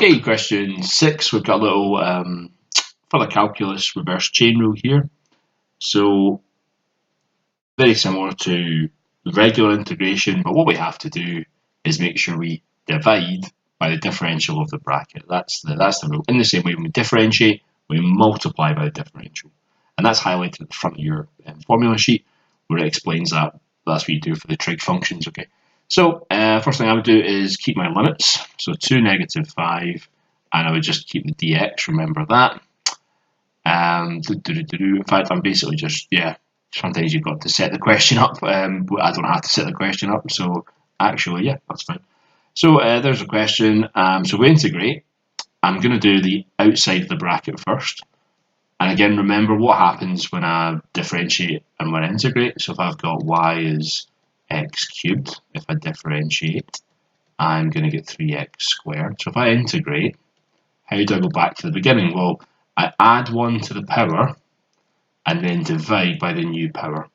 Okay, question 6, we've got a little further calculus reverse chain rule here. So very similar to regular integration, but what we have to do is make sure we divide by the differential of the bracket. That's the rule. In the same way, when we differentiate, we multiply by the differential. And that's highlighted at the front of your formula sheet where it explains that. That's what you do for the trig functions, okay? So first thing I would do is keep my limits. So 2, -5, and I would just keep the dx, remember that. In fact, I'm basically just, sometimes you've got to set the question up. I don't have to set the question up, so actually, yeah, that's fine. So there's a question. So we integrate. I'm going to do the outside of the bracket first. And again, remember what happens when I differentiate and when I integrate. So if I've got y is x cubed, if I differentiate, I'm going to get 3x squared. So if I integrate, how do I go back to the beginning? Well, I add 1 to the power and then divide by the new power.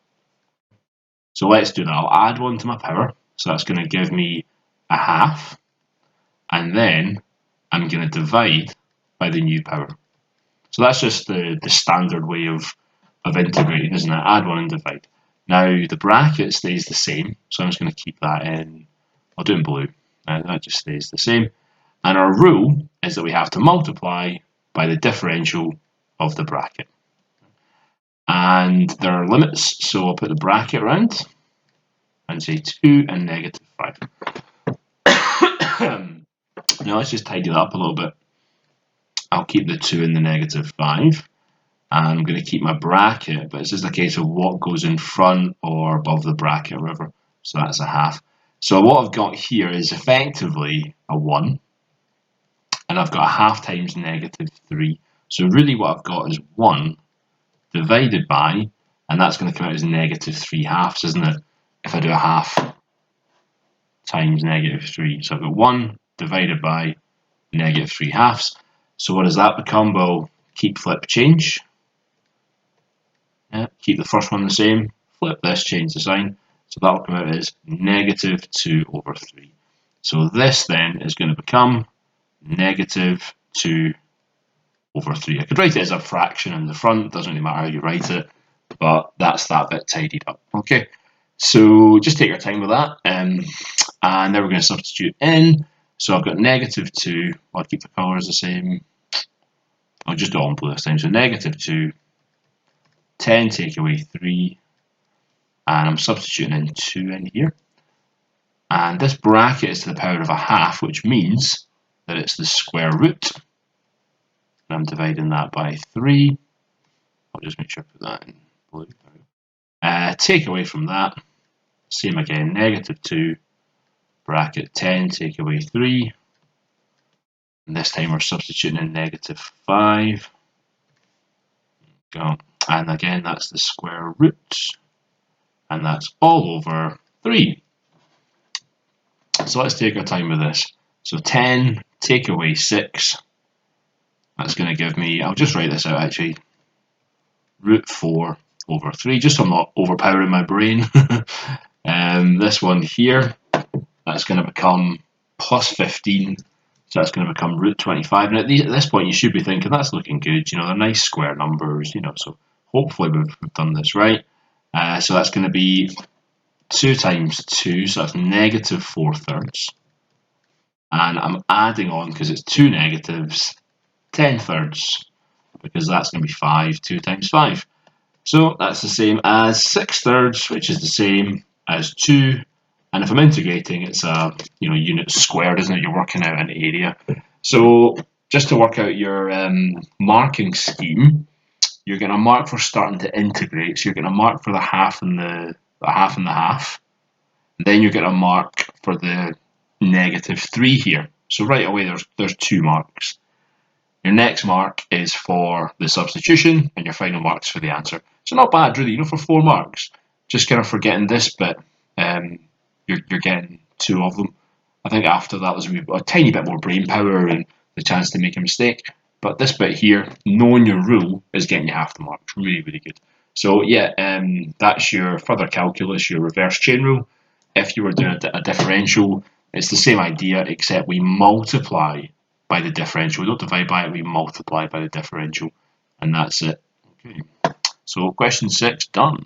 So let's do that. I'll add 1 to my power. So that's going to give me a half. And then I'm going to divide by the new power. So that's just the standard way of integrating, isn't it? Add 1 and divide. Now the bracket stays the same. So I'm just going to keep that in. I'll do it in blue. That just stays the same. And our rule is that we have to multiply by the differential of the bracket. And there are limits, so I'll put the bracket around and say 2 and -5. Now let's just tidy that up a little bit. I'll keep the 2 and the -5. And I'm going to keep my bracket, but it's just a case of what goes in front or above the bracket or whatever. So that's a half. So what I've got here is effectively a 1. And I've got a half times -3. So really what I've got is 1 divided by, and that's going to come out as -3/2, isn't it? If I do a half times -3. So I've got 1 divided by -3/2. So what does that become? Well, keep, flip, change. Yeah, keep the first one the same, flip this, change the sign. So that'll come out as -2/3. So this then is going to become -2/3. I could write it as a fraction in the front, doesn't really matter how you write it, but that's that bit tidied up. Okay, so just take your time with that, and then we're going to substitute in. So I've got -2, I'll keep the colours the same, I'll just do it all in blue this time, so -2, 10 take away 3, and I'm substituting in 2 in here, and this bracket is to the power of a half, which means that it's the square root. I'm dividing that by 3. I'll just make sure I put that in blue. Take away from that, same again, -2, bracket 10, take away 3. And this time we're substituting in -5. Go. And again, that's the square root. And that's all over 3. So let's take our time with this. So 10, take away 6. That's going to give me, I'll just write this out actually, √4/3, just so I'm not overpowering my brain. This one here, that's going to become +15, so that's going to become √25. And at this point, you should be thinking, that's looking good, you know, they're nice square numbers, you know, so hopefully we've done this right. So that's going to be 2 times 2, so that's -4/3. And I'm adding on, because it's 2 negatives, 10/3, because that's going to be 5, 2 times 5. So that's the same as 6/3, which is the same as 2. And if I'm integrating, it's a unit squared, isn't it? You're working out an area. So just to work out your marking scheme, you're going to mark for starting to integrate. So you're going to mark for the half and the half and the half. Then you're going to mark for the -3 here. So right away, there's 2 marks. Your next mark is for the substitution, and your final mark's for the answer. So not bad, really, for 4 marks. Just kind of forgetting this bit, you're getting 2 of them. I think after that, there's a tiny bit more brain power and the chance to make a mistake. But this bit here, knowing your rule, is getting you half the marks. Really, really good. So yeah, that's your further calculus, your reverse chain rule. If you were doing a differential, it's the same idea, except we multiply by the differential. We don't divide by it, we multiply by the differential. And that's it. Okay. So question 6 done.